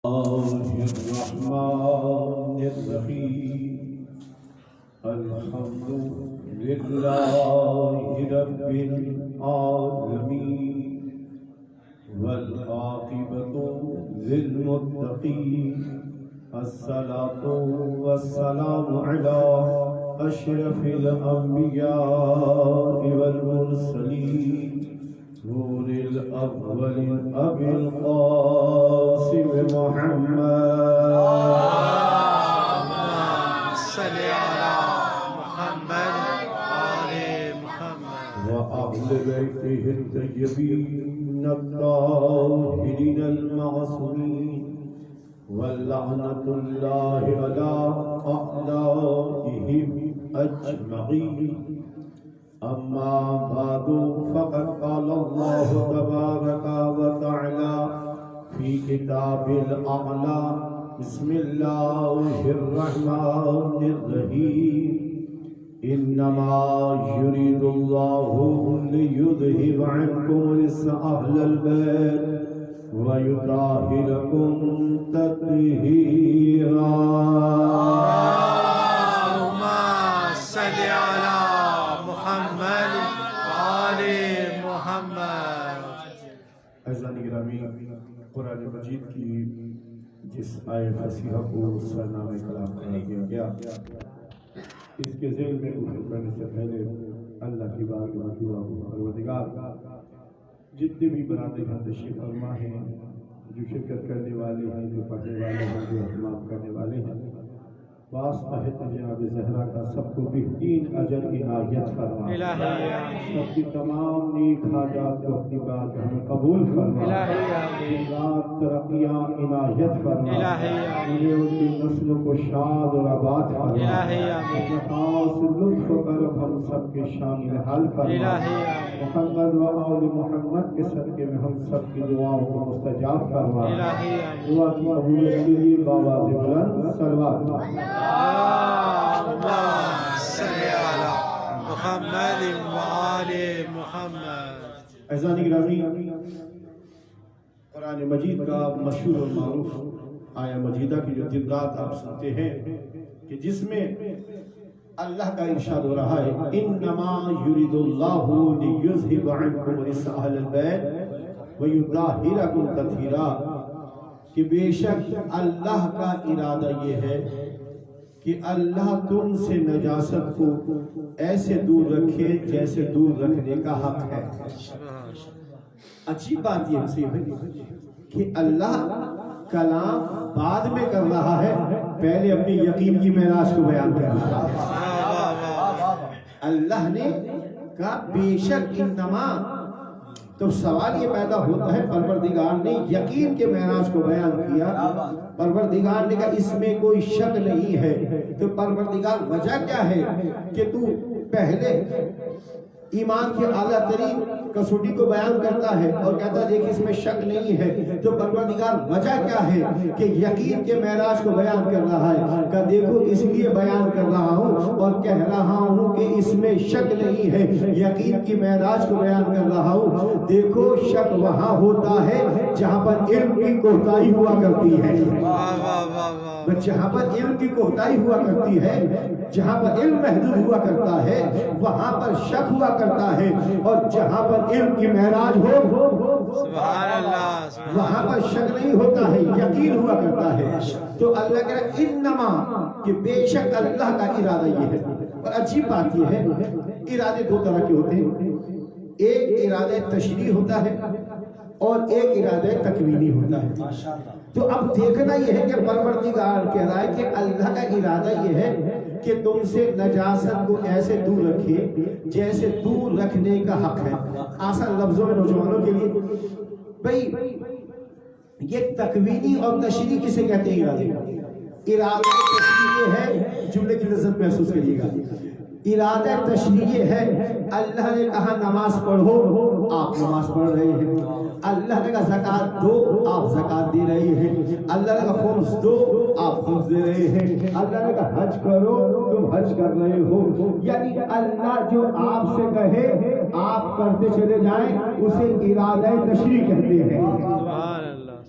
الرحمن الرحيم الحمد لله رب العالمين والعاقبة للمتقين الصلاة والسلام على أشرف الأنبياء والمرسلين نور الأول أبي القاسم محمد صل على محمد وآل محمد وأهل بيته الطيبين الطاهرين المعصومين واللعنة الله على أعدائهم أجمعين أما بعد فقد قال الله تبارك وتعالى في كتاب الأعلى بسم الله الرحمن الرحيم إنما يريد الله ليذهب عنكم رجس أهل البيت ويطهركم تطهيرا اللهم صل على محمد وآل محمد عزیزان گرامی، قرآن مجید کی جس آیت فصیحہ کو سرنامہ کلام قرار دیا گیا، اس کے ذیل میں گفتگو کرنے سے پہلے اللہ کی بارگاہ میں دعا ہو پروردگار جتنے بھی برادری کا تشریف فرما ہیں، جو شرکت کرنے والے ہیں، جو پڑھنے والے ہیں، جو اہتمام کرنے والے ہیں، واسطہ ہے جناب زہرا کا سب کو بہترین اجر عنایت فرما، سب کی تمام نیک حاجات کو اپنی بات ہمیں قبول فرما، رات ترقیاں عنایت فرما، انہیں ان کی نسلوں کو شاد اور آباد فرما، اپنے خاص لطف و کرم ہم سب کے شامل حل فرما، محمد و آل محمد کے صدقے میں ہم سب کی دعاؤں کو مستجاب فرما، دعا کی قبولیت کے لیے بآواز بلند صلوات اللهم صل على محمد وآل محمد عزیزان گرامی، قرآن مجید کا مشہور اور معروف آیہ مجیدہ کی جو دن رات آپ سنتے ہیں کہ جس میں اللہ کا ارشاد ہو رہا ہے انما یرید اللہ لیذھب عنکم رجس اہل البیت ویطہرکم تطہیرا، کہ بے شک اللہ کا ارادہ یہ ہے کہ اللہ تم سے نجاست کو ایسے دور رکھے جیسے دور رکھنے کا حق ہے۔ اچھی بات یہ ہے کہ اللہ کلام بعد میں کر رہا ہے، پہلے اپنی یقین کی معراج کو بیان کر رہا ہے۔ اللہ نے کہا بے شک انما، تو سوال یہ پیدا ہوتا ہے پروردگار نے یقین کے معراج کو بیان کیا، پروردگار نے کہا اس میں کوئی شک نہیں ہے، تو پروردگار وجہ کیا ہے کہ تو پہلے ایمان کے اعلیٰ ترین کسوٹی کو بیان کرتا ہے اور کہتا ہے دیکھ اس میں شک نہیں ہے، تو پروردگار وجہ کیا ہے کہ یقین کے معراج کو بیان کر رہا ہے، کہ دیکھو اس لیے بیان کر رہا ہوں اور کہہ رہا ہوں کہ اس میں شک نہیں ہے، یقین کی معراج کو بیان کر رہا ہوں۔ دیکھو شک وہاں ہوتا ہے جہاں پر علم کی کوتاہی ہوا کرتی ہے، جہاں پر علم کی کوتاہی ہوا کرتی ہے، جہاں پر علم محدود ہوا کرتا ہے وہاں پر شک ہوا کرتا ہے، اور جہاں پر علم کی معراج ہو سبحان اللہ وہاں پر شک نہیں ہوتا ہے، یقین ہوا کرتا ہے۔ تو اللہ کہہ رہا ہے انما، کہ بے شک اللہ کا ارادہ یہ ہے۔ اور عجیب بات یہ ہے ارادے دو طرح کے ہوتے ہیں، ایک ارادہ تشریعی ہوتا ہے اور ایک ارادہ تکوینی ہوتا ہے۔ تو اب دیکھنا یہ ہے کہ پروردگار کہہ رہا ہے کہ اللہ کا ارادہ یہ ہے کہ تم سے نجاست کو ایسے دور رکھے جیسے دور رکھنے کا حق ہے۔ آسان لفظوں میں نوجوانوں کے لیے بھئی یہ تکوینی اور تشریعی کسے کہتے ہیں؟ ارادہ تشریعی ہے، جملے کی لذت محسوس کریے گا، ارادہ تشریعی ہے اللہ نے کہا نماز پڑھو آپ نماز پڑھ رہے ہیں، اللہ نے کہا زکات دو آپ زکات دے رہے ہیں، اللہ نے کہا خمس دو آپ خمس دے رہے ہیں، اللہ نے کہا حج کرو تم حج کر رہے ہو۔ یعنی اللہ جو آپ سے کہے آپ کرتے چلے جائیں اسے ارادہ تشریع کہتے ہیں۔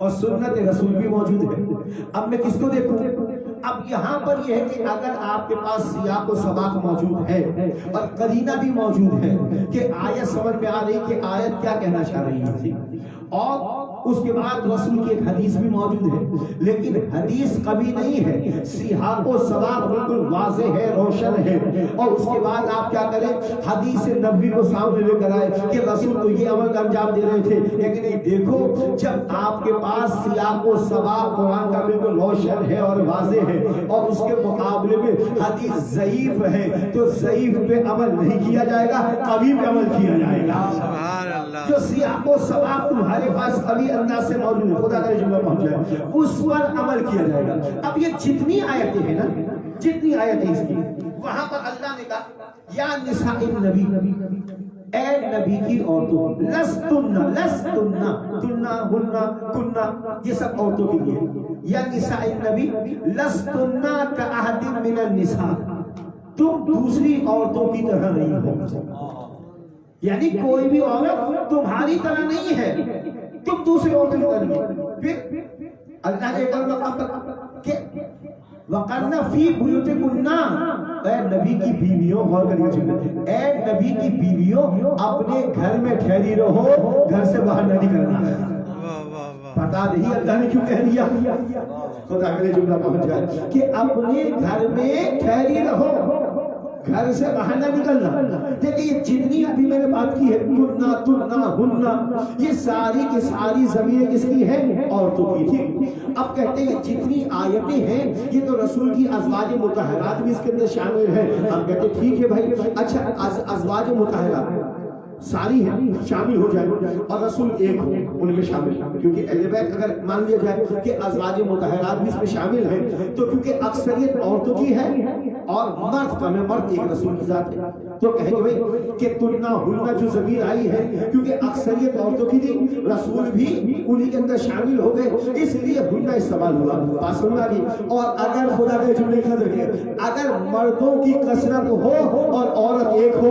اور سنت رسول بھی موجود ہے. اب میں کس کو دیکھوں؟ اب یہاں پر یہ ہے کہ اگر آپ کے پاس سیاق و سباق موجود ہے اور قرینہ بھی موجود ہے کہ آیت سمجھ میں آ رہی کہ آیت کیا کہنا چاہ رہی ہے، اور اس کے بعد رسول کی ایک حدیث بھی موجود ہے، لیکن حدیث کبھی نہیں ہے، سیاق و سباق بالکل واضح ہے، روشن ہے، اور اس کے بعد آپ کیا کریں، حدیث نبوی کو سامنے لے کر آئے کہ رسول تو یہ عمل کا انجام دے رہے تھے. لیکن یہ دیکھو جب آپ کے پاس سیاق و سباق قرآن کا بالکل روشن ہے اور واضح ہے اور اس کے مقابلے میں حدیث ضعیف ہے، تو ضعیف پہ عمل نہیں کیا جائے گا، قوی پہ عمل کیا جائے گا. سبحان اللہ. جو سیاق و سباق تمہارے پاس قوی انداز سے موجود ہے، خدا کا جملہ پہنچ جائے، اس پر عمل کیا جائے گا. اب یہ جتنی آیتیں ہیں نا، جتنی آیتیں اس کی، وہاں پر اللہ نے کہا یا نساء النبی، اے نبی کی عورتوں، لستن تننا ہننا کننا، یہ سب عورتوں کے لیے. یا نساء النبی لستن کاحد من النساء، تم دوسری عورتوں کی طرح نہیں ہو. یعنی کوئی بھی عورت تمہاری طرح نہیں ہے، تم دوسری عورتوں کی طرح نہیں. پھر اللہ نے کہا وَقَرْنَ فِي بُيُوتِكُنَّ، اے نبی کی بیویوں، غور کریے، اے نبی کی بیویوں اپنے گھر میں ٹھہری رہو، گھر سے باہر نہ نکلنا. پتا نہیں اللہ نے کیوں کہہ دیا، خدا کے جملہ پہنچ گیا کہ اپنے گھر میں ٹھہری رہو، گھر سے باہر نہ نکلنا. دیکھیں یہ جتنی ابھی میں نے بات کی ہے، کننا تننا ہننا، یہ ساری کی ساری ضمیر کس کی ہے؟ عورتوں کی. ٹھیک، اب کہتے ہیں جتنی آیتیں ہیں یہ تو رسول کی ازواج مطہرات بھی اس کے اندر شامل ہے. ہم کہتے ہیں ٹھیک ہے بھائی، اچھا ازواج مطہرات ساری ہیں شامل ہو جائے اور رسول ایک ہو ان میں شامل، کیونکہ اہل بیت اگر مان لیا جائے کہ ازواج مطہرات بھی اس میں شامل ہیں تو کیونکہ اکثریت عورتوں کی ہے اور مرد کا میں مرد ایک رسول کی ذات ہے، تو کہیں گے بھائی کہ تننا ہننا جو ضمیر آئی ہے کیونکہ اکثریت عورتوں کی تھی، رسول بھی انہی کے اندر شامل ہو گئے، اس لیے ہننا استعمال ہوا. بات سننا کی. اور اگر خدا کے جملے کا ذریعہ اگر مردوں کی کثرت ہو اور عورت ایک ہو،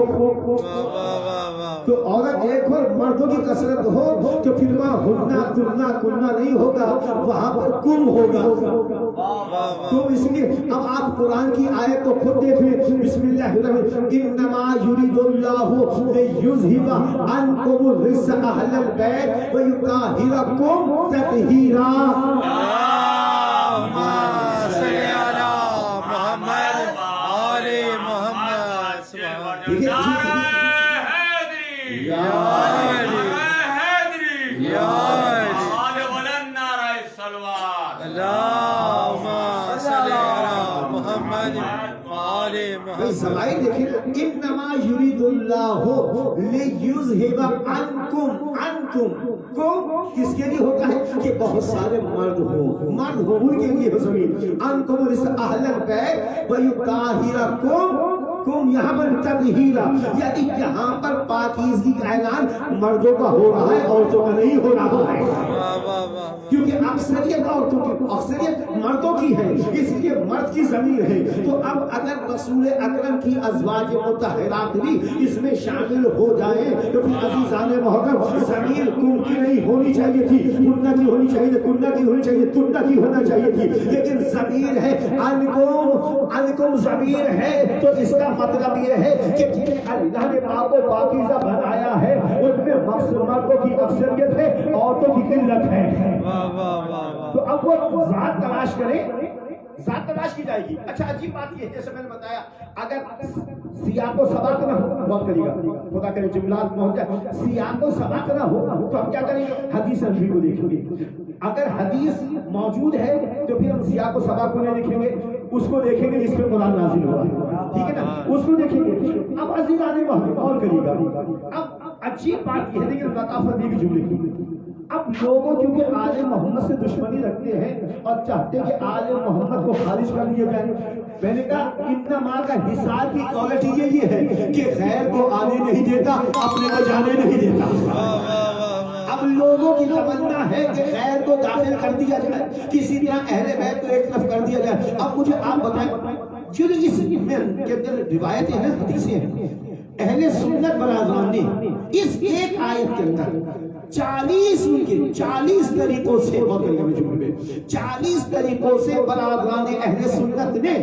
تو عورت ایک ہو مردوں کی کثرت ہو تو پھر وہاں ہننا تننا کننا نہیں ہوگا، وہاں پر کم ہوگا. تو اس لیے اب آپ قرآن کی آیت کو خود دیکھ لیں. بسم اللہ الرحمن الرحیم، انما یرید اللہ لیذھب عنکم الرجس اہل البیت ویطہرکم تطہیرا. اللہم صل علی محمد آل محمد. سبحان زمائر دیکھیں، انما یرید اللہ لیذھب عنکم کو کس کے لیے ہوتا ہے کہ بہت سارے مرد ہو ان کے لیے زمین، عنکم الرجس اہل البیت ویطہرکم، کم یہاں پر تطہیرا، یعنی یہاں پر پاکیزگی کا اعلان مردوں کا ہو رہا ہے، عورتوں کا نہیں ہو رہا ہے، کیونکہ اکثریت عورتوں کی اکثریت مردوں کی ہے، اس لیے مرد کی ضمیر ہے. تو اب اگر رسول اکرم کی ازواج مطہرات بھی اس میں شامل ہو جائیں تو پھر عزیزان محترم ضمیر کم کی نہیں ہونی چاہیے تھی، کننا کی ہونی چاہیے تھی، کننا کی ہونی چاہیے، تننا کی ہونا چاہیے تھی، لیکن ضمیر ہے عنکم ضمیر ہے. تو اس کا مطلب یہ ہے کہ جنہیں اللہ نے پاک و پاکیزہ بنایا ہے ان میں مردوں کی اکثریت ہے، عورتوں کی قلت ہے. تو اب وہ ذات تلاش کریں، ذات تلاش کی جائے گی. اچھا عجیب بات یہ ہے، جیسے میں نے بتایا اگر سیاق و سباق نہ ہو، غور کریے گا خدا کرے جملات پہنچ جائے، سیاق و سباق نہ ہو تو ہم کیا کریں گے؟ حدیث نبوی کو دیکھیں گے. اگر حدیث موجود ہے تو پھر ہم سیاق و سباق کو نہیں دیکھیں گے، اس کو دیکھیں گے جس پہ قرآن نازل ہوا ہے، ٹھیک ہے نا، اس کو دیکھیں گے. اب عزیزان محترم غور کریے گا، اب عجیب بات یہ ہے لیکن لطافت دی جملے کی. اب لوگوں کیونکہ آل محمد سے دشمنی رکھتے ہیں اور چاہتے ہیں کہ آل محمد کو خارج کر دیا جائے. میں نے کہا انما کا حساب کی کوالٹی یہ ہے کہ غیر کو آنے نہیں دیتا، اپنے کو جانے نہیں دیتا. اب لوگوں کی تمنا ہے کہ غیر کو داخل کر دیا جائے، کسی طرح اہل بیت کو ایک طرف کر دیا جائے. اب مجھے آپ بتائیں جو اس میں کے اندر روایتیں ہیں، حدیثیں ہیں، اہل سنت برادران نے اس ایک آیت کے اندر 40 طریقوں سے 40 طریقوں سے برادران اہل سنت نے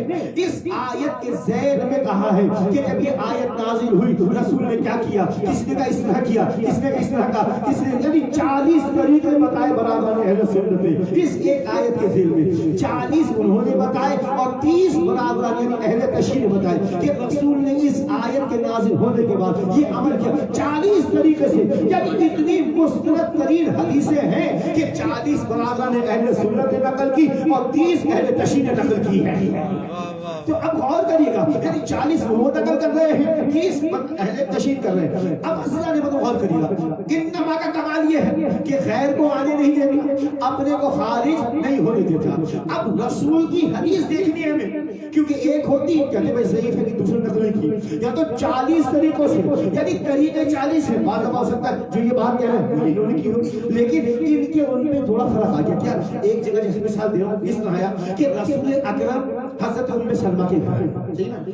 اس آیت کے ذیل میں کہا ہے کہ جب یہ آیت نازل ہوئی رسول نے کیا کیا، کس نے اس طرح کیا، کس نے اس طرح کہا، کس نے، یعنی 40 طریقے بتائے برادران اہل سنت نے اس ایک آیت کے ذیل میں 40 انہوں نے بتائے اور 30 برادران یعنی اہل تشریح نے بتائے کہ رسول نے اس آیت کے نازل ہونے کے بعد یہ عمل کیا 40 طریقے سے، یعنی اتنی مستند ترین حدیثیں ہیں کہ 40 برادران اہل سنت نے نقل کی اور 30 اہل تشریح نے نقل کی ہے۔ تو اب غور کریے گا، یعنی 40 وہ نقل کر رہے ہیں، 30 اہل تشریح کر رہے ہیں۔ اب حضرت نے غور کریے گا، انما کا کمال یہ ہے کہ غیر کو آنے نہیں دیتا، اپنے کو خارج نہیں ہونے دیتا۔ اب رسول کی حدیث دیکھنی ہے ہمیں، کیونکہ ایک ہوتی کہتے بھائی ضعیف ہے کہ دوسرے نقل نہیں کی، یا تو 40 طریقوں سے، یعنی طریقے 40 ہیں، بعض ہو سکتا ہے جو یہ بات کہہ رہے ہیں انہوں نے کی ہو، لیکن ان کے ان میں تھوڑا فرق آ گیا۔ کیا ایک جگہ جیسے مثال دے رہا ہوں، اس طرح آیا کہ رسول اکرم حضرت ام سلمہ کے گھر،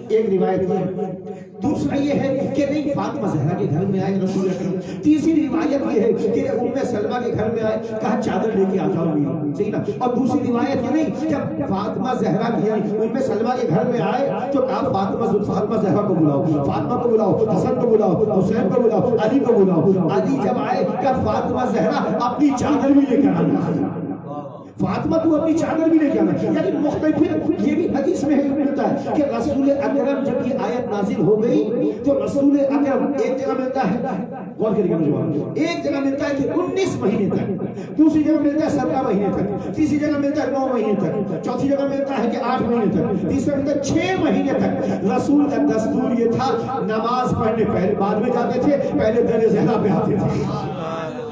ایک روایت یہ ہے، دوسرا یہ ہے کہ نہیں فاطمہ زہرا کے گھر میں آئے رسول اکرم، تیسری روایت یہ ہے کہ ام سلمہ کے گھر میں آئے، کہا چادر لے کے آ جاؤ میری، صحیح نا، اور دوسری روایت یہ نہیں جب فاطمہ زہرا کی ام سلمہ کے گھر میں آئے تو کہا فاطمہ زہرا کو بلاؤ، فاطمہ کو بلاؤ، حسن کو بلاؤ، حسین کو بلاؤ، علی کو بلاؤ۔ علی جب آئے کہ فاطمہ زہرا اپنی چادر بھی لے کر آنا، فاطمہ تو اپنی چادر بھی لے کے آنا، یعنی مختلف یہ بھی حدیث میں ملتا ہے کہ رسول اکرم جب یہ آیت نازل ہو گئی تو رسول اکرم ایک جگہ ملتا ہے، غور کریے گا، ایک جگہ ملتا ہے کہ 19 مہینے تک، دوسری جگہ ملتا ہے 17 مہینے تک، تیسری جگہ ملتا ہے 9 مہینے تک، چوتھی جگہ ملتا ہے کہ 8 مہینے تک، تیسرا ملتا ہے 6 مہینے تک۔ رسول کا دستور یہ تھا نماز پڑھنے پہلے بعد میں جاتے تھے، پہلے در زہرا پہ آتے تھے۔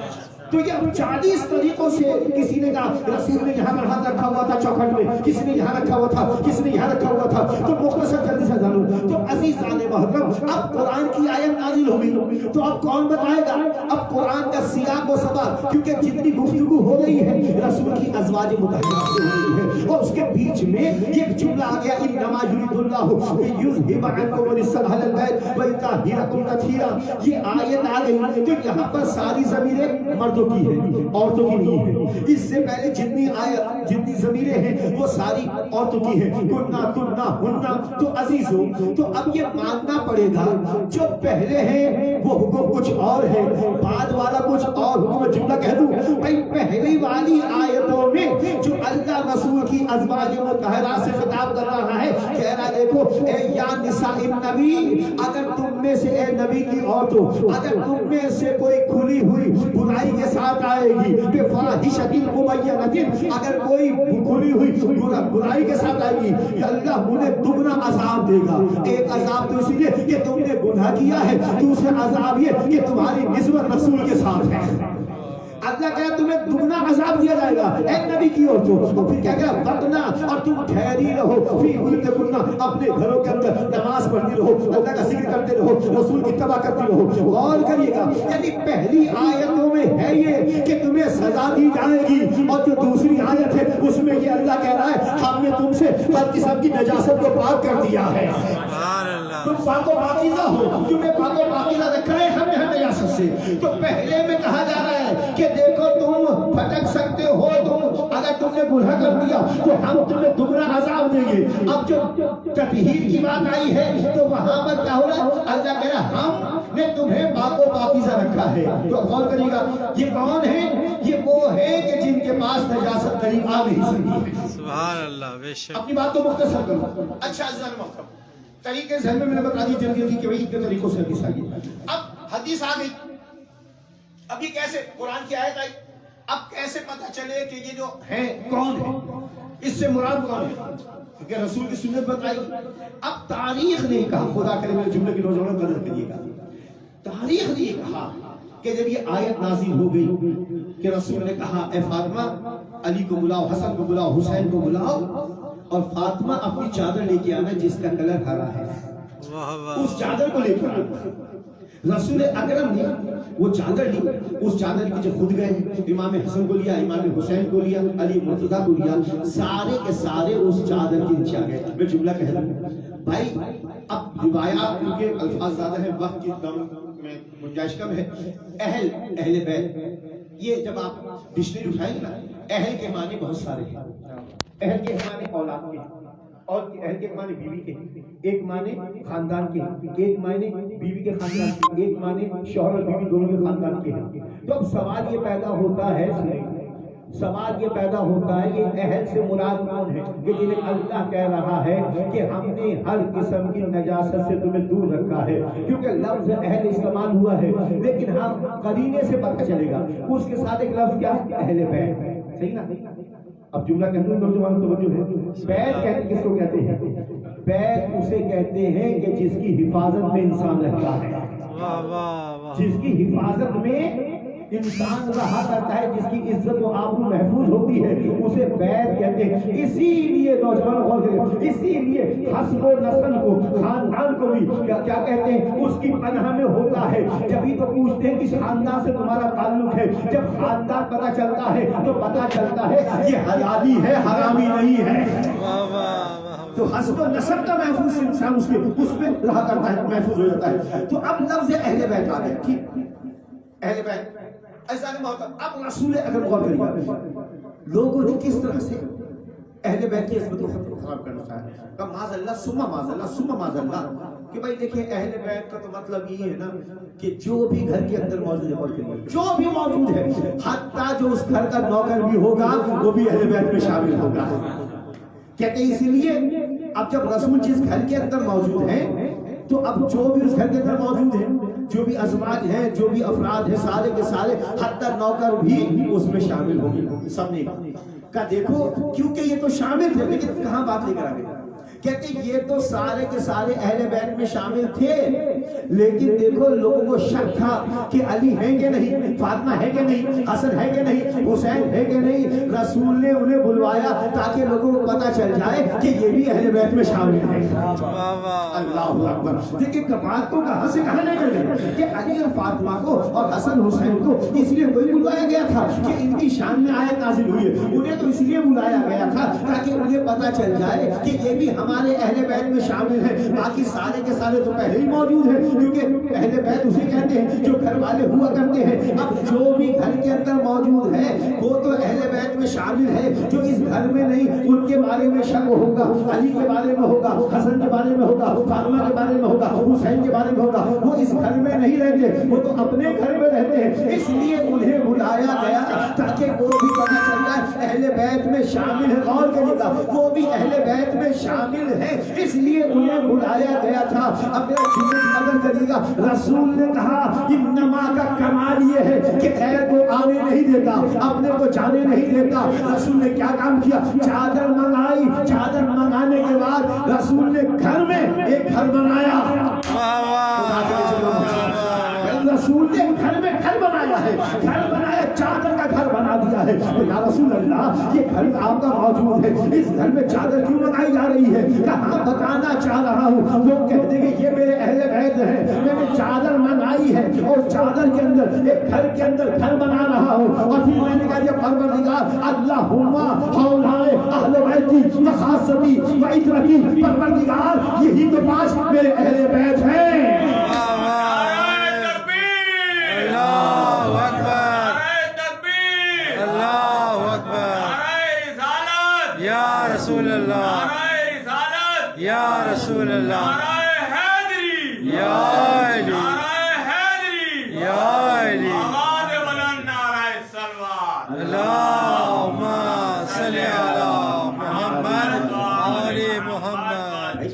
تو یہ 40 طریقوں سے کسی نے کہا رسول نے یہاں پر ہاتھ رکھا ہوا تھا چوکھٹ میں، کسی نے یہاں رکھا ہوا تھا، کسی نے یہاں رکھا ہوا تھا، تو مختصر جلدی سے جانو۔ تو عزیزان محترم اب قرآن کی آیت نازل ہوگی تو اب کون بتائے گا؟ اب قرآن کا سیاق و سباق، کیونکہ جتنی گفتگو ہو رہی ہے رسول کی ازواج مطہرات سے ہو رہی ہے، اور اس کے بیچ میں یہ جملہ آ گیا انما یرید اللہ لیذھب عنکم الرجس اہل البیت ویطہرکم تطہیرا۔ یہ آیت آ گئی تو یہاں پر ساری ضمیریں مردوں کی ہے، عورتوں کی نہیں ہے۔ اس سے پہلے جتنی ضمیریں ہیں وہ ساری عورتوں کی ہیں، کننا تمنا ہننا۔ تو عزیزو تو اب یہ ماننا پڑے گا جو پہلے ہیں وہ حکم کچھ اور ہے، بعد والا کچھ اور حکم۔ جملہ کہہ دوں بھائی، پہلی والی آیتوں میں جو اللہ رسول کی ازواج مطہرات سے خطاب کر رہا ہے، کہہ رہا دیکھو اے یا نساء النبی، اگر تم میں سے اے نبی کی عورتوں، اگر تم میں سے کوئی کھلی ہوئی برائی کے ساتھ آئے گی، بفاحشۃ مبینۃ، اگر کوئی کھلی ہوئی برائی کے ساتھ آئے گی، اللہ انہیں دگنا عذاب دے گا۔ ایک عذاب تو اسی لیے کہ تم نے گناہ کیا ہے، دوسرا عذاب یہ کہ تمہاری نسبت رسول کے ساتھ ہے۔ اللہ کہا تمہیں دگنا عذاب دیا جائے گا اے نبی کی عورتوں، اور پھر کیا کہا وقنا، اور تم ٹھہری رہو فی بیوتکن، اپنے گھروں کے اندر نماز پڑھتی رہو، اللہ کا ذکر کرتے رہو، رسول کی اتباع کرتی رہو۔ غور کریے گا، یعنی پہلی آیتوں میں ہے یہ کہ تمہیں سزا دی جائے گی، اور جو دوسری آیت ہے اس میں یہ اللہ کہہ رہا ہے ہم نے تم سے ہر قسم کی نجاست کو پاک کر دیا ہے، تم پاک و پاکیزہ ہو، تمہیں پاک و پاکیزہ رکھا ہے ہم نے ہر نجاست سے۔ تو پہلے میں کہا جا رہا ہے کہ دیکھو تم پھٹک سکتے ہو، تم اگر تم نے گناہ کر دیا تو ہم تمہیں دگنا عذاب دیں گے۔ اب جو تطہیر کی بات آئی ہے تو وہاں پر کیا ہو رہا ہے؟ اللہ کہہ رہا ہم نے تمہیں پاک و پاکیزہ رکھا ہے۔ تو غور کریے گا یہ کون ہے؟ یہ وہ ہے کہ جن کے پاس نجاست قریب آ نہیں سکتی۔ سبحان اللہ، بے شک۔ اپنی بات کو مختصر کروں۔ اچھا عزیزان محترم، طریقے ذہن میں نے بتا دی جلدی جلدی کہ بھائی اتنے طریقوں سے حدیث آئی۔ اب حدیث آ گئی، اب یہ کیسے قرآن کی آیت آئی، اب کیسے پتہ چلے کہ یہ جو ہے کون ہے، اس سے مراد کون ہے؟ کیونکہ رسول کی سنت بتائی۔ اب تاریخ نے کہا، خدا کرے میرے جملے کی نوجوانوں قدر کریے گا، تاریخ نے کہا کہ جب یہ آیت نازل ہو گئی کہ رسول نے کہا اے فاطمہ علی کو بلاؤ، حسن کو بلاؤ، حسین کو بلاؤ، اور فاطمہ اپنی چادر لے کے آنا جس کا کلر ہرا ہے، اس چادر کو لے کر آنا۔ رسول اکرم نے وہ چادر لی، اس چادر کی جب خود گئے، امام حسن کو لیا، امام حسین کو لیا، علی مرتضیٰ کو لیا، سارے کے سارے اس چادر کے نیچے آ گئے۔ میں جملہ کہہ دوں بھائی، اب روایات کیونکہ الفاظ زیادہ ہیں، وقت کی کم میں گنجائش کم ہے، اہل بیت یہ جب آپ ڈکشنری اٹھائیں نا، اہل کے معنی بہت سارے ہیں. اہل کے معنی اولاد کے، اور اہل کے معنی بیوی کے، ایک معنی خاندان کے، ایک معنی بیوی کے خاندان کے، ایک معنی شوہر اور بیوی دونوں کے خاندان کے ہیں. تو اب سوال یہ پیدا ہوتا ہے، سوال یہ پیدا ہوتا ہے کہ اہل سے مراد کون ہے؟ کہ جنہیں اللہ کہہ رہا ہے کہ ہم نے ہر قسم کی نجاست سے تمہیں دور رکھا ہے. کیونکہ لفظ اہل استعمال ہوا ہے، لیکن ہم قرینے سے پتہ چلے گا اس کے ساتھ ایک لفظ کیا ہے؟ اہل بیت. صحیح نا؟ اب جملہ کہتے ہیں نوجوان توجہ ہے. بیت کہتے کس کو کہتے ہیں؟ بیت اسے کہتے ہیں کہ جس کی حفاظت میں انسان رہتا ہے. جس کی حفاظت میں انسان رہا کرتا ہے، جس کی عزت و آبرو محفوظ ہوتی ہے، اسے بیت کہتے ہیں. اسی لیے نوجوان غور کریں، اسی لیے حسب و نسل کو، خاندان کو بھی کیا کہتے ہیں؟ اس کی پناہ میں ہوتا ہے. جبھی تو پوچھتے ہیں کس خاندان سے تمہارا تعلق ہے. جب خاندان پتہ چلتا ہے تو پتہ چلتا ہے یہ حلالی ہے، حرامی نہیں ہے. تو حسب و نسب کا محفوظ انسان اس پہ رہا کرتا ہے، محفوظ ہو جاتا ہے. تو اب لفظ اہل بیت آ گئے. ٹھیک، اہل بیت ایسا نہیں ہوتا. اب رسول اگر غور کریے لوگوں نے کس طرح سے اہل بیت کی عزت کو خراب کرنا چاہا. کہ معاذ اللہ ثم معاذ اللہ ثم معاذ اللہ. کہ بھائی دیکھیں اہل بیت کا تو مطلب یہ ہے نا کہ جو بھی گھر کے اندر موجود ہے، غور کریے جو بھی موجود ہے، حتیٰ جو اس گھر کا نوکر بھی ہوگا وہ بھی اہل بیت میں شامل ہوگا. کہتے ہیں اسی لیے اب جب رسول جس گھر کے اندر موجود ہیں تو اب جو بھی اس گھر کے اندر موجود ہیں، جو بھی ازواج ہیں، جو بھی افراد ہیں، سارے کے سارے حتی نوکر بھی اس میں شامل ہوں گے. سب نے کہا دیکھو کیونکہ یہ تو شامل تھے، لیکن کہاں بات لے کر آگے؟ کہتے ہیں یہ تو سارے کے سارے اہل بیت میں شامل تھے، لیکن دیکھو لوگوں کو شک تھا کہ علی ہے کہ نہیں، فاطمہ ہے کہ نہیں، حسن ہے کہ نہیں، حسین ہے کہ نہیں. رسول نے انہیں بلوایا تاکہ لوگوں کو پتہ چل جائے کہ یہ بھی اہل بیت میں شامل ہیں. اللہ اکبر. دیکھیں بات کو کہاں سے کہاں لے گئے کہ علی اور فاطمہ کو اور حسن حسین کو اس لیے کوئی بلوایا گیا تھا کہ ان کی شان میں آیت نازل ہوئی ہے. انہیں تو اس لیے بلایا گیا تھا تاکہ انہیں پتہ چل جائے کہ یہ بھی ہمارے اہل بیت میں شامل ہیں. باقی سارے کے سارے تو پہلے ہی موجود ہیں، کیونکہ اہل بیت اسے کہتے ہیں جو گھر والے ہوا کرتے ہیں. اب جو بھی گھر کے اندر موجود ہے وہ تو اہل بیت میں شامل ہے. جو اس گھر میں نہیں ان کے بارے میں شک ہوگا، علی کے بارے میں ہوگا، حسن کے بارے میں ہوگا، فاطمہ کے بارے میں ہوگا، حسین کے بارے میں ہوگا. وہ اس گھر میں نہیں رہتے، وہ تو اپنے گھر میں رہتے ہیں. اس لیے انہیں بلایا گیا تاکہ وہ بھی پتہ چل جائے اہل بیت میں شامل ہے. غور کریے گا وہ بھی اہل بیت میں شامل ہے، اس لیے انہیں بلایا گیا تھا. اب میرا جملے کی قدر کریے گا. رسول نے کہا انما کا کمال یہ ہے کہ غیر کو آنے نہیں دیتا، اپنے کو جانے نہیں دیتا. رسول نے کیا کام کیا؟ چادر منگائی. چادر منگانے کے بعد رسول نے گھر میں ایک گھر بنایا. رسول نے گھر میں گھر بنایا ہے، گھر بنایا، چادر کا گھر بنا دیا ہے. یا رسول اللہ یہ گھر آپ کا موجود ہے، اس گھر میں چادر کیوں بنائی جا رہی ہے؟ کہاں بتانا چاہ رہا ہوں. لوگ کہتے ہیں کہ یہ میرے اہل بیت ہیں، میں نے چادر منگائی ہے اور چادر کے اندر ایک گھر کے اندر گھر بنا رہا ہوں. اور پھر میں نے کہا یہ پروردگار اللہم حولائے اہل بیتی وخاصتی وعطرتی، پروردگار یہی تو 5 میرے اہل بیت ہیں. رسول اللہ یا رسول اللہ یا علی یا علی اللہم صلی علی محمد آل محمد.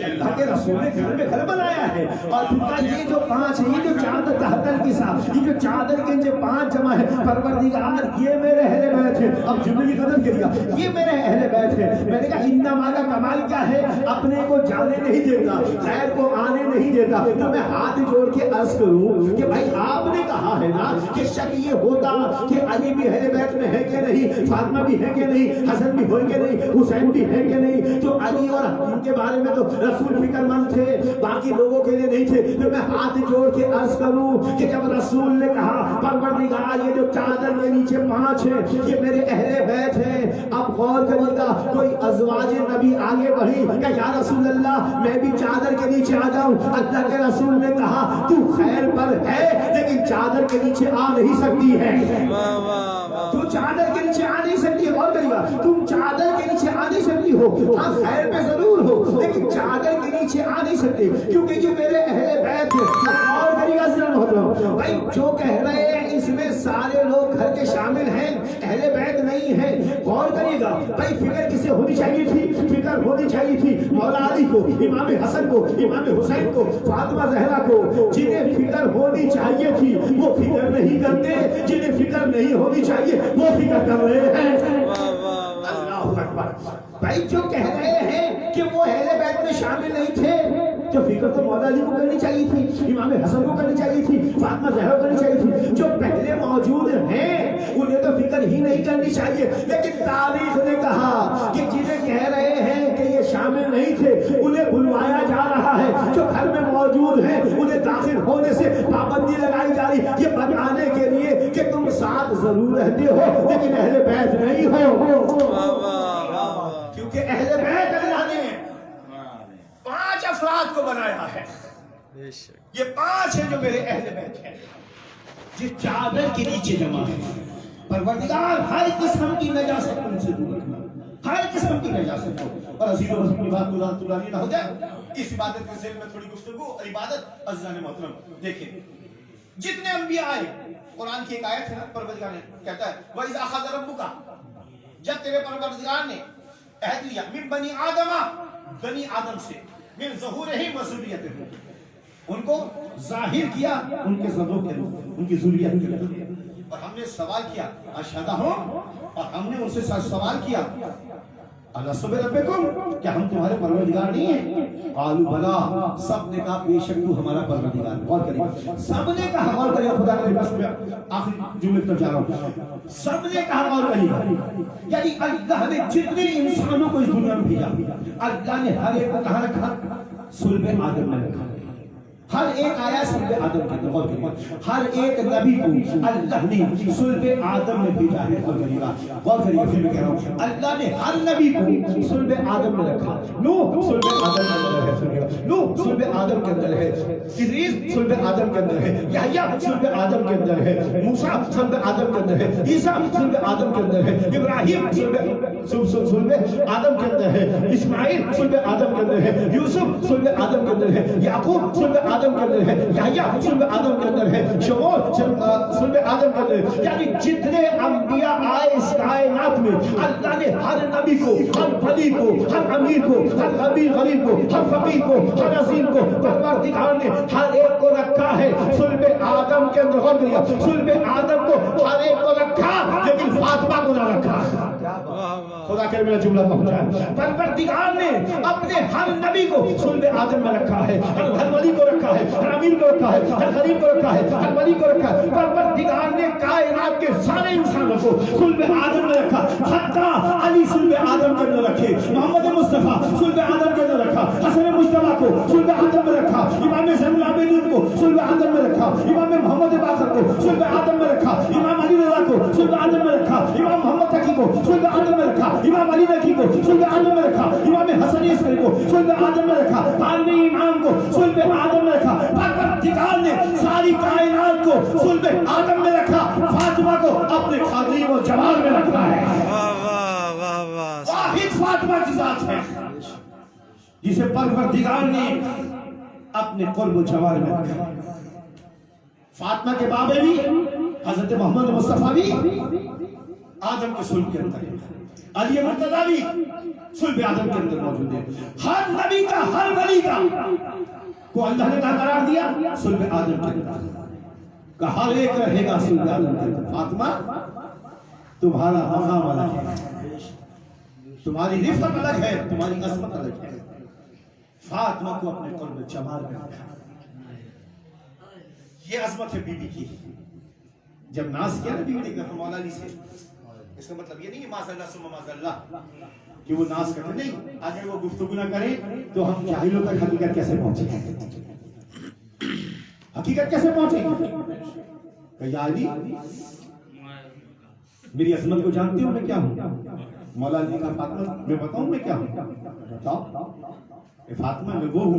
اللہ کے رسول نے گھر میں گھر بنایا ہے. اور یہ جو 5 ہیں، یہ جو چادر تحتل کے ساتھ، یہ جو چادر کے جو 5 جمع ہے، پروردگار یہ میرے اہل بیت ہیں. اب جملے کی قدر کریے گا یہ میرے اہل بیت ہیں. میں نے کہا انما کا کمال کیا ہے؟ اپنے کو جانے نہیں دیتا، غیر کو آنے نہیں دیتا. تو میں ہاتھ جوڑ کے عرض کروں کہ بھائی آپ نے کہا ہے نا کہ شک یہ ہوتا کہ علی بھی اہل بیت میں ہے کہ نہیں، فاطمہ بھی ہے کہ نہیں، حسن بھی ہوئے کہ نہیں، حسین بھی ہے کہ نہیں. تو علی اور ان کے بارے میں تو رسول فکر فکر مند تھے، باقی لوگوں کے لیے نہیں تھے. پھر میں ہاتھ جوڑ کے عرض کروں کہ جب رسول نے کہا پروردگار یہ جو چادر کے نیچے 5 ہیں یہ میرے اہل بیت ہیں، اب غور کریے گا کوئی ازواج نبی آگے بڑھی کہ یا رسول اللہ میں بھی چادر کے نیچے آ جاؤں. اللہ کے رسول نے کہا تو خیر پر ہے لیکن چادر کے نیچے آ نہیں سکتی ہے. تو چادر کے نیچے آ نہیں سکتی ہے. غور کریے گا تم چادر کے نیچے آ نہیں سکتی ہو، ہاں خیر پہ ضرور ہو لیکن چادر کے نیچے آ نہیں سکتے کیونکہ یہ میرے اہل بیت ہیں. اور کریے گا بھائی جو کہہ رہے ہیں اس میں سارے لوگ گھر کے شامل ہیں، اہل بیت نہیں ہیں. غور کریے گا بھائی فکر کسے ہونی چاہیے تھی؟ فکر ہونی چاہیے تھی مولا علی کو، امام حسن کو، امام حسین کو، فاطمہ زہرا کو. جنہیں فکر ہونی چاہیے تھی وہ فکر نہیں کرتے، جنہیں فکر نہیں ہونی چاہیے وہ فکر کر رہے ہیں. اللہ اکبر. بھائی جو کہہ رہے ہیں کہ وہ اہل بیت میں شامل نہیں تھے، جو فکر تو مولا علی کو کرنی چاہیے تھی، امام حسن کو کرنی چاہیے تھی، فاطمہ زہرا کو کرنی چاہیے تھی. جو پہلے موجود ہیں انہیں تو فکر ہی نہیں کرنی چاہیے. لیکن تاریخ نے کہا کہ جنہیں کہہ رہے ہیں کہ یہ شامل نہیں تھے انہیں بلوایا جا رہا ہے، جو گھر میں موجود ہیں انہیں داخل ہونے سے پابندی لگائی جا رہی، یہ بتانے کے لیے کہ تم ساتھ ضرور رہتے ہو لیکن اہل بیت نہیں ہو. کیونکہ اہل بیت اللہ نے 5 افراد کو بنایا ہے. یہ 5 ہیں جو میرے اہل بیت ہیں، جس چادر کے نیچے جمع ہے. پروردگار ہر قسم کی نجاست ان سے دور رکھنا، ہر قسم کی نجاست. اور عزیز و رسول کی بات نہ ہو جائے اس عبادت کے ذیل میں تھوڑی گفتگو اور عبادت. عزیزان محترم دیکھیں جتنے انبیاء آئے، قرآن کی ایک آیت ہے نا، پروردگار نے کہتا ہے وَإِذْ أَخَذَ رَبُّكَ، جب تیرے پروردگار نے عہد لیا من بنی آدم، بنی آدم سے، من ظہورہم و ذریتہم، ان کو ظاہر کیا ان کے ذروں کے روح، ان کی ذریت کے روح. اور ہم نے سوال کیا اشہدہم، اور ہم نے ان سے سوال کیا الستو بربکم، کیا ہم تمہارے پروردگار نہیں ہیں؟ قالوا بلا، سب نے کہا بے شک تو ہمارا پروردگار. غور کریے سب نے کہا. غور کریے خدا کے بس میں آخری جملے تک جا رہا ہوں. سب نے کہا. غور کریے یعنی اللہ نے جتنے انسانوں کو اس دنیا میں بھیجا اللہ نے ہر ایک کو کہاں رکھا؟ صلب آدم میں رکھا. ہر ایک آیا صلب آدم کے اندر. غور کریے ہر ایک نبی کو اللہ نے صلب آدم میں بھیجا ہے. غور کریے غور کریے پھر میں کہہ رہا ہوں اللہ نے ہر نبی کو صلب آدم میں رکھا. نوح صلب آدم کے اندر ہے، نوح صلب آدم کے اندر ہے، ادریس صلب آدم کے اندر ہے، یحییٰ صلب آدم کے اندر ہے، موسیٰ صلب آدم کے اندر ہے، عیسیٰ صلب آدم کے اندر ہے، ابراہیم صلب آدم کے اندر ہے، اسماعیل صلب آدم کے اندر ہے، یوسف صلب آدم کے اندر ہے، یعقوب صلب آدم کے اندر ہے، یحییٰ صلب آدم کے اندر ہے، شمول صلب آدم کے اندر ہے. یعنی جتنے انبیاء آئے اس کائنات میں اللہ نے ہر نبی کو، ہر ولی کو، ہر امیر کو، ہر غریب کو، ہر فقیر کو، ہر عظیم کو پروردگار نے ہر ایک کو رکھا ہے صلب آدم کے اندر. غور کریے صلب آدم کو ہر ایک کو رکھا لیکن فاطمہ کو نہ رکھا. خدا کہ میرا جملہ پہنچا. پروردگار نے اپنے ہر نبی کو صلب آدم میں رکھا ہے، ہر ولی کو رکھا ہے، ہر امیر کو رکھا ہے، ہر غریب کو رکھا ہے، ہر ولی کو رکھا ہے. پروردگار نے کائنات کے سارے انسانوں کو صلب آدم میں رکھا. حتیٰ علی صلب آدم کے اندر رکھے، محمد مصطفیٰ صلب آدم کے اندر رکھا، حسن مجتبیٰ کو صلب آدم میں رکھا، امام زین العابدین کو صلب آدم میں رکھا، امام محمد باقر کو صلب آدم میں رکھا، امام علی رضا کو صلب آدم میں رکھا، امام محمد تقی کو صلب آدم میں رکھا، امام علی نقی کو صلب آدم میں رکھا، امام حسن عسکری کو صلب آدم میں رکھا، عالمی امام کو صلب آدم میں رکھا. پروردگار نے ساری کائنات کو صلب آدم میں رکھا، فاطمہ کو اپنے عظیم و جمال میں رکھا ہے. واحد فاطمہ کی ذات ہے جسے پروردگار نے اپنے قرب و جمال میں رکھا. فاطمہ کے بابے بھی حضرت محمد مصطفیٰ بھی آدم کے صلب کے اندر ہے، علی مرتضیٰ بھی صلب آدم کے اندر موجود ہے. ہر نبی کا، ہر ولی کا کو اللہ نے کہا قرار دیا صلب آدم کے اندر کا. ہر ایک رہے گا صلب آدم کے اندر. فاطمہ تمہارا مقام الگ ہے، تمہاری رفعت الگ ہے، تمہاری عظمت الگ ہے. فاطمہ کو اپنے قرب جمال میں رکھا. یہ عظمت ہے بی بی کی. جب ناز کیا نا بی بی نے مولا علی سے، اس کا مطلب یہ نہیں کہ ماذا اللہ ثم ماذا اللہ، کہ وہ ناز کرتے نہیں، اگر وہ گفتگو نہ کریں تو ہم جاہلوں تک حقیقت کیسے پہنچے، حقیقت کیسے پہنچے؟ کہ یا علی میری عظمت کو جانتے ہو میں کیا ہوں؟ مولا علی کا فاطمہ میں بتاؤں میں کیا ہوں؟ بتاؤ کہ فاطمہ میں وہ ہوں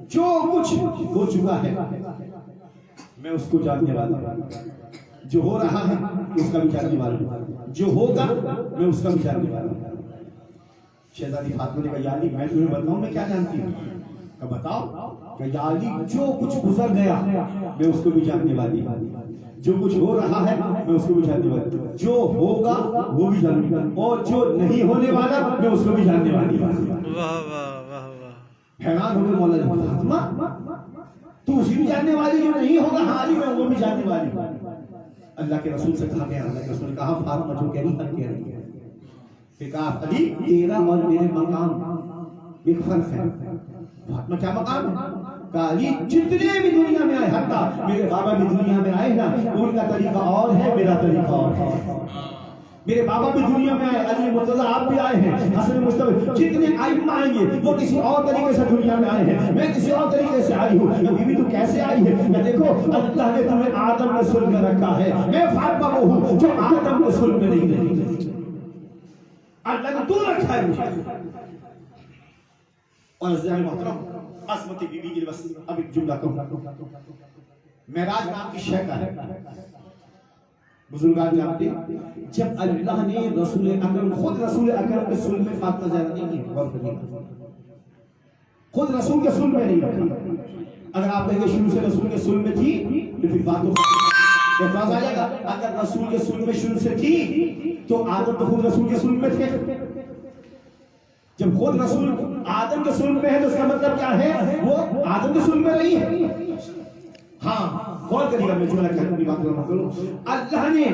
جو کچھ ہو چکا ہے میں اس کو جاننے والا ہوں، جو ہو رہا ہے اس کا بھی جاننے والا ہوں، جو ہوگا میں اس کا بھی جاننے والا ہوں۔ شہزادی فاطمہ نے کہا یا علی میں تمہیں بتاؤں میں کیا جانتی ہوں؟ کہ بتاؤ کہ یا علی جو کچھ گزر گیا میں اس کو بھی جاننے والی ہوں، جو کچھ ہو رہا ہے میں اس کو بھی جاننے والی ہوں، جو ہوگا وہ بھی جاننے والی، اور جو نہیں ہونے والا میں اس کو بھی جاننے والی ہوں۔ واہ واہ واہ واہ، حیران ہو گئے مولا علی، فاطمہ تو اسی بھی جاننے والی جو نہیں ہوگا؟ ہاں علی میں وہ بھی جاننے والی ہوں۔ اللہ کے رسول سے کہا گیا، اللہ کے رسول نے کہا فاطمہ جو کہہ رہی ہے کہ کہا علی تیرا اور میرے مقام ایک فرق ہے۔ فاطمہ کیا مقام ہے؟ کہا علی جتنے بھی دنیا میں آئے، حتیٰ میرے بابا بھی دنیا میں آئے نا، ان کا طریقہ اور ہے، میرا طریقہ اور ہے۔ میرے بابا بھی دنیا میں آئے، علی مرتضیٰ آپ بھی آئے ہیں، حسن مصطفی، جتنے ائمہ آئیں گے وہ کسی اور طریقے سے دنیا میں آئے ہیں، میں کسی اور طریقے سے آئی ہوں۔ بیوی تو کیسے آئی ہے؟ میں دیکھو اللہ نے تمہیں آدم کے صلب میں رکھا ہے، میں فاطمہ وہ ہوں جو آدم کے صلب میں نہیں رہی، اللہ نے تو رکھا ہے مجھے۔ اور عزیزان محترم عصمت بیوی کے لیے بس اب ایک جملہ کہوں، معراج نام کی شے کا ہے، بزرگان جانتے ہیں جب اللہ نے رسول اکرم، خود رسول اکرم کے صلب میں فاطمہ زہرا نہیں ہے، غور کریے، خود رسول کے صلب میں نہیں رکھا۔ اگر آپ دیکھیں شروع سے رسول کے صلب میں تھی تو پھر بات اعتراض آ جائے گا، اگر رسول کے صلب میں شروع سے تھی تو آدم تو خود رسول کے صلب میں تھے، جب خود رسول آدم کے صلب میں ہے تو اس کا مطلب کیا ہے؟ وہ آدم کے صلب میں نہیں ہے۔ ہاں غور کریے گا، میں جملہ کہتا ہوں، بات کروں، اللہ نے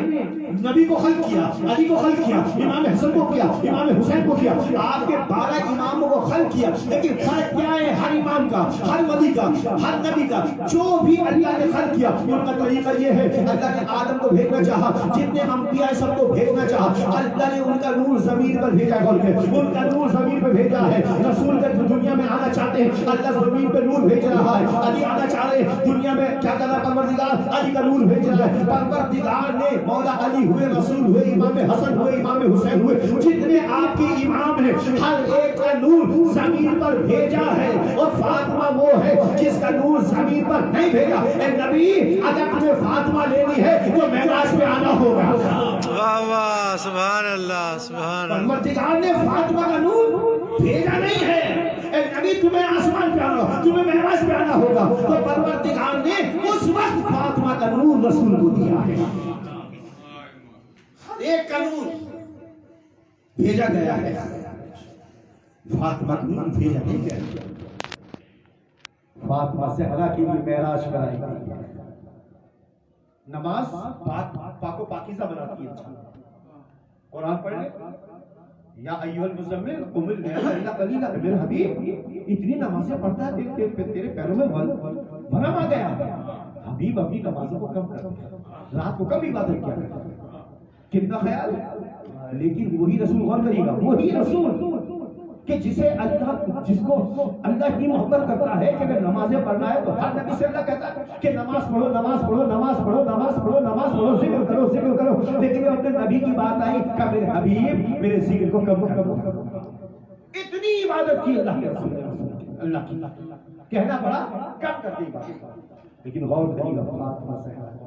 نبی کو خلق کیا، علی کو خلق کیا، امام حسن کو کیا، امام حسین کو کیا، آپ کے 12 اماموں کو خلق کیا، لیکن فرق کیا ہے ہر امام کا، ہر ولی کا، ہر نبی کا؟ جو بھی اللہ نے خلق کیا ان کا طریقہ یہ ہے، اللہ نے آدم کو بھیجنا چاہا، جتنے انبیاء سب کو بھیجنا چاہا، اللہ نے ان کا نور زمین پر بھیجا، ان کا نور زمین پر بھیجا ہے۔ رسول جب دنیا میں آنا چاہتے ہیں اللہ زمین پہ نور بھیج رہا ہے، علی آنا چاہ رہے ہیں دنیا میں، کیا کر رہا ہے پروردگار؟ علی کا نور بھیج رہا ہے۔ پروردگار نے مولا علی ہوئے، رسول ہوئے، امام حسن ہوئے، امام حسین ہوئے، جتنے آپ کے امام ہیں ہر ایک کا نور زمین پر بھیجا ہے، اور فاطمہ وہ ہے جس کا نور زمین پر نہیں بھیجا۔ اے نبی اگر تمہیں فاطمہ لینی ہے تو معراج پہ آنا ہوگا۔ واہ واہ، سبحان اللہ سبحان اللہ۔ پروردگار نے فاطمہ کا نور بھیجا نہیں ہے، اے نبی تمہیں آسمان پہ آنا، تمہیں معراج پہ آنا ہوگا، تو پروردگار نے اس وقت فاطمہ کا نور رسول کو دیا ہے۔ ہر ایک کا نور بھیجا گیا ہے، فاطمہ کا نور بھیجا نہیں گیا۔ فاطمہ زہرا کے لیے معراج کرائی گئی، نماز پاک و پاکیزہ بناتی ہے۔ قرآن پڑھ لیں، یا ایھا المزمل قم اللیل الا قلیلا، میرے حبیب اتنی نمازیں پڑھتا ہے تیرے پیروں میں ورم آ گیا۔ حبیب اپنی نمازوں کو کم کر، رات کو کم عبادت کیا کرتا، کتنا خیال ہے۔ لیکن وہی رسول، غور کریے گا، وہی رسول کہ جس کو اللہ کی محبت کرتا ہے کہ اگر نمازیں پڑھنا ہے تو ہر نبی سے اللہ کہتا ہے کہ نماز پڑھو، نماز پڑھو، نماز پڑھو، نماز پڑھو، نماز پڑھو، ذکر کرو، ذکر کرو، لیکن جب اپنے نبی کی بات آئی کہ میرے حبیب میرے ذکر کو کم کرو۔ اتنی عبادت کی اللہ کے رسول نے، اللہ کی کہنا پڑا کم کر دی بات۔ لیکن غور کریے گا، فاطمہ زہرا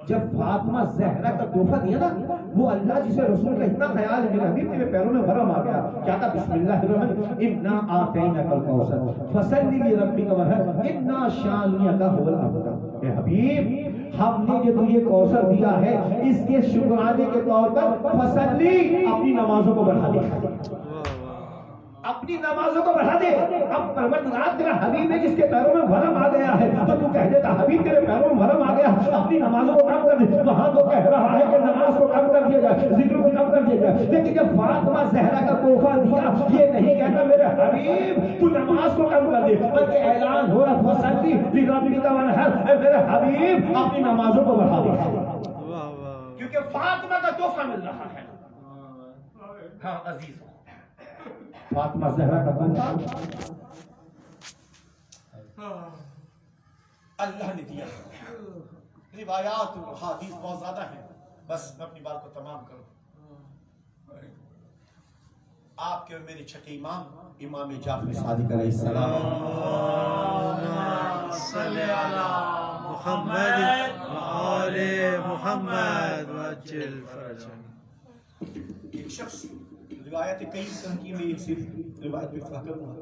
جب فاطمہ زہرا کا تحفہ دیا نا، وہ اللہ جسے رسول کا اتنا خیال ہے، میرے حبیب تیرے پیروں میں ورم آ گیا، کیا تھا؟ بسم اللہ الرحمن انا اعطیناک الکوثر فصلی لربک وانحر انا شانئک هو الابتر۔ اے حبیب ہم نے جو تجھے کوثر دیا ہے اس کے شکرانے کے طور پر فصلی، اپنی نمازوں کو بڑھا دے، اپنی نمازوں کو بڑھا دے۔ اب پروردگار تیرا حبیب ہے جس کے پیروں میں ورم آ گیا ہے، تو تو کہہ دیتا حبیب تیرے پیروں میں ورم آ گیا، اپنی نمازوں کو کم کر دے۔ وہاں تو کہہ رہا ہے کہ نماز کو کم کر دیا جائے، ذکر کو کم کر دیا جائے، لیکن جب فاطمہ زہرا کا تحفہ دیا، یہ نہیں کہتا میرے حبیب تو نماز کو کم کر دے، بلکہ اعلان ہو رہا فصلی لربک وانحر، اے میرے حبیب اپنی نمازوں کو بڑھا دے، کیونکہ فاطمہ کا تحفہ مل رہا ہے۔ ہاں عزیز ہو. فاطمہ زہرا کا تحفہ اللہ نے دیا. روایات اور حدیث بہت زیادہ ہیں، بس میں اپنی بات کو تمام کروں. آپ کے اور میرے چھٹے امام امام جعفر صادق علیہ السلام صلی علی محمد وآل محمد وعجل فرجهم. ایک شخص روایت کئی طرح کی، میں ایک صرف روایت پہ اتفاق کروں گا.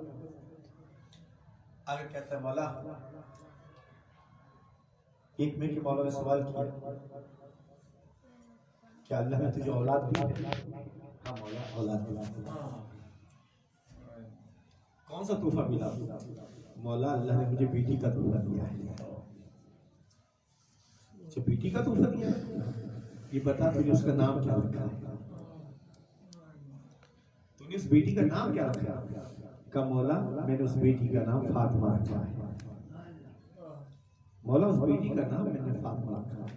اگر کہتا ہے مولا، ایک میں کہ مولا نے سوال کیا کیا اللہ نے تجھے اولاد دی؟ ہاں مولا اولاد دی. کون سا تحفہ ملا؟ مولا اللہ نے مجھے بیٹی کا تحفہ دیا ہے. اچھا بیٹی کا تحفہ دیا ہے، یہ بتا تجھے اس کا نام کیا رکھا ہے؟ تو نے اس بیٹی کا نام کیا رکھا؟ کہ مولا میں نے اس بیٹی کا نام فاطمہ رکھا ہے. مولا اس بیٹی کا نام میں نے فاطمہ رکھا ہے.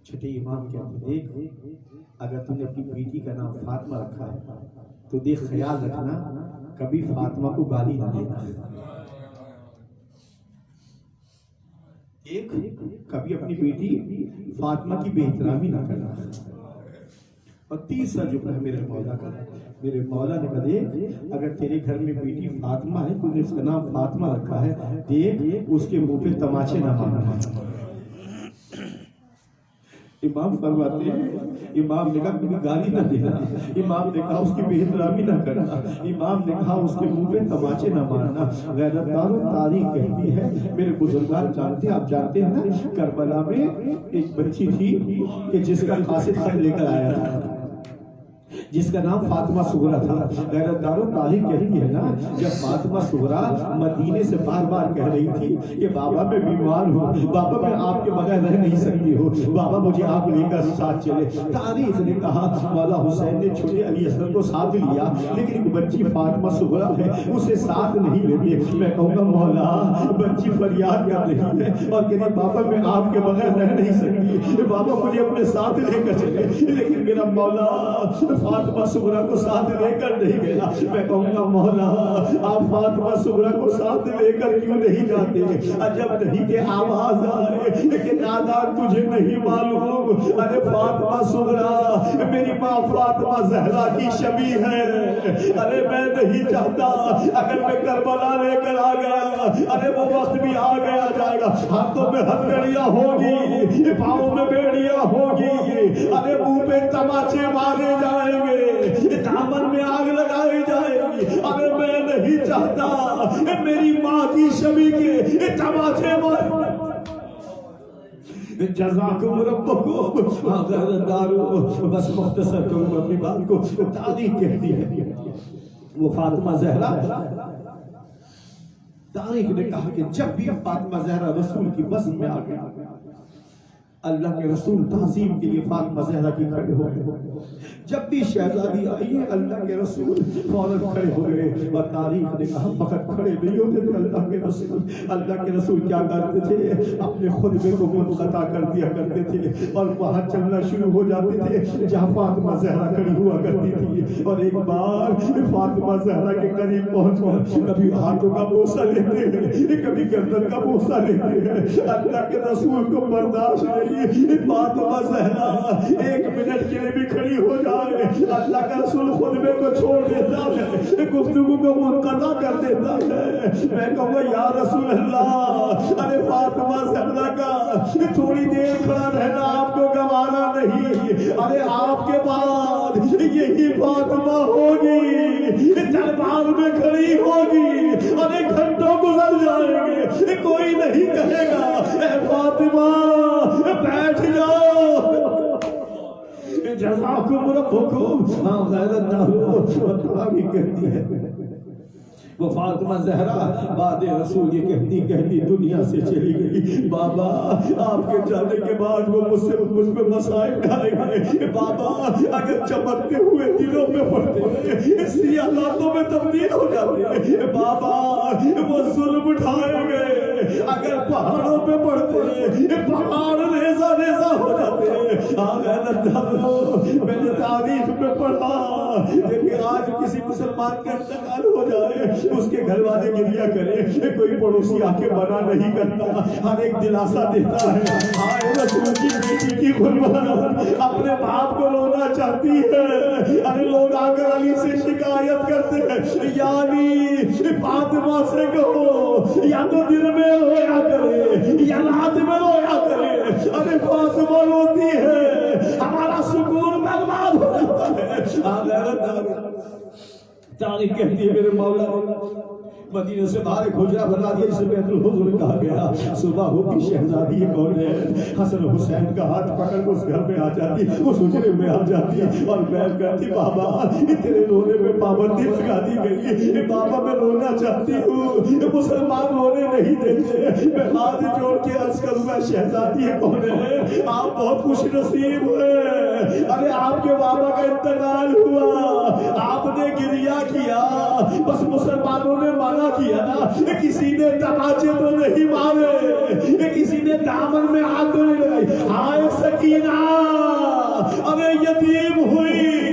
چھٹے امام کہتے دیکھ، اگر تم نے اپنی بیٹی کا نام فاطمہ رکھا ہے تو دیکھ خیال رکھنا کبھی فاطمہ کو گالی نہ دینا. ایک کبھی اپنی بیٹی فاطمہ کی بے احترامی نہ کرنا. اور تیسرا جو ہے میرے مولا کا، میرے مولا نے کہا دیکھ اگر تیرے گھر میں بیٹی فاطمہ ہے تو نے اس کا نام فاطمہ رکھا ہے، دیکھ اس کے منہ پہ تماچے نہ مارنا. امام فرماتے ہیں، امام نے کہا کبھی گالی نہ دینا، امام نے کہا اس کی بے احترامی نہ کرنا، امام نے کہا اس کے منہ پہ تماچے نہ مارنا. غیرت داروں تاریخ کہتی ہے، میرے بزرگان جانتے ہیں، آپ جانتے ہیں نا، کربلا میں ایک بچی تھی کہ جس کا قاصد خط لے کر آیا تھا، جس کا نام فاطمہ صغرا تھا. غیرت داروں تاریخ کہتی ہے نا، جب فاطمہ صغرا مدینے سے بار بار کہہ رہی تھی کہ بابا میں بیمار ہوں، بابا میں آپ کے بغیر رہ نہیں سکتی ہوں، بابا مجھے آپ لے کر ساتھ چلے. تاریخ نے کہا مولا حسین نے چھوٹے علی اصغر کو ساتھ لیا، لیکن ایک بچی فاطمہ صغرا ہے اسے ساتھ نہیں لیتے. میں کہوں گا مولا بچی فریاد کر رہی ہے اور کہتی بابا میں آپ کے بغیر رہ نہیں سکتی، بابا مجھے اپنے ساتھ لے کر چلے. لیکن میرا مولا فاطمہ صغرا کو ساتھ لے کر نہیں گیا. میں کہوں گا مولا آپ فاطمہ صغرا کو ساتھ لے کر کیوں نہیں جاتے؟ عجب نہیں کہ آواز آئے کہ نادان تجھے نہیں معلوم، ارے فاطمہ صغرا میری ماں فاطمہ زہرا کی شبیہ ہے. ارے میں نہیں چاہتا اگر میں کربلا لے کر آ گیا، ارے وہ وقت بھی آ گیا جائے گا، ہاتھوں میں ہتھکڑیاں ہوگی، پاؤں میں بیڑیاں ہوگی، ارے منہ پہ تماچے مارے جائیں گے، دامن میں آگ لگائی جائے گی. ارے میں نہیں چاہتا میری ماں کی شبیہ کے تماچے مارے. جزاکم ربکم. غیرت دارو بس مختصر کروں اپنی بات کو. تاریخ کہتی ہے وہ فاطمہ زہرا، تاریخ نے کہا کہ جب بھی فاطمہ زہرا رسول کی بزم میں آ گیا، اللہ کے رسول تعظیم کے لیے فاطمہ زہرا کی کھڑے ہو گئے. جب بھی شہزادی آئی ہے اللہ کے رسول فوراً کھڑے ہو گئے. اور تاریخ نے کہا فقط کھڑے نہیں ہوتے تھے اللہ کے رسول. اللہ کے رسول کیا کرتے تھے؟ اپنے خطبے کو منقطع کر دیا کرتے تھے اور وہاں چلنا شروع ہو جاتے تھے جہاں فاطمہ زہرا کھڑی ہوا کرتی تھی. اور ایک بار فاطمہ زہرا کے قریب پہنچ کر کبھی ہاتھوں کا بوسہ لیتے ہیں، کبھی گردن کا بوسہ لیتے ہیں. اللہ کے رسول کو برداشت نہیں. فاطمہ زہرا ایک منٹ کے لیے بھی کھڑی ہو جائے، اللہ کا رسول خطبے کو چھوڑ دیتا ہے، گفتگو کو منقطع کر دیتا ہے. میں کہوں گا یا رسول اللہ، ارے فاطمہ زہرا کا تھوڑی دیر کھڑا رہنا آپ کو گوارا نہیں. ارے آپ کے بعد یہی فاطمہ ہوگی، دربار میں کھڑی ہوگی، ارے گھنٹوں گزر جائیں گے، کوئی نہیں کہے گا اے فاطمہ بیٹھ جاؤ. جزاکم ربکم. غیرت دارو تاریخ کہتی ہے وہ فاطمہ زہرا بعد رسول یہ کہتی دنیا سے چلی گئی. بابا آپ کے جانے کے بعد وہ مجھ پہ مسائل ڈالے گئے. بابا اگر چمکتے ہوئے دلوں میں پڑتے سیاہ راتوں میں تبدیل ہو جاتے. بابا وہ ظلم اٹھائے گئے، اگر پہاڑوں پہ پڑتے پہاڑ ریزہ ریزہ ہو جاتے. میں نے تاریخ میں پڑھا کسی مسلمان کا انتقال ہو جائے اس کے گھر والے گریا کرے، کوئی پڑوسی آ کے منع نہیں کرتا، ہر ایک دلاسا دیتا ہے۔ آئے رسول کی بیٹی کی قربان اپنے باپ کو رونا چاہتی ہے، ارے لوگ آ کر علی سے شکایت کرتے ہیں، یا علی فاطمہ سے کہو یا تو دن میں رویا کرے یا رات میں رویا کرے، ارے فاطمہ روتی ہے ہمارا سکون برباد ہو جاتا ہے۔ تاریخ کہتی ہے میرے مولا نے مدینہ سے باہر ایک حجرہ بنا دیا جسے بیت الحضور کہا گیا۔ صبح ہوتی شہزادی کون ہے؟ حسن حسین کا ہاتھ پکڑ کے اس گھر میں آ جاتی، اس حجرے میں آ جاتی اور بیٹھ کرتی، بابا تیرے رونے میں پابندی لگا دی گئی، بابا میں رونا چاہتی ہوں، مسلمان رونے نہیں دیتے۔ میں ہاتھ جوڑ کے عرض کروں گا شہزادی کون ہے؟ آپ بہت خوش نصیب ہوئے، ارے آپ کے بابا کا انتقال ہوا، آپ نے گریا کیا، بس مسلمانوں نے مانا کیا نا، کسی نے تماچے تو نہیں مارے، کسی نے دامن میں ہاتھ تو نہیں لگائی۔ ہائے سکینہ ارے یتیم ہوئی،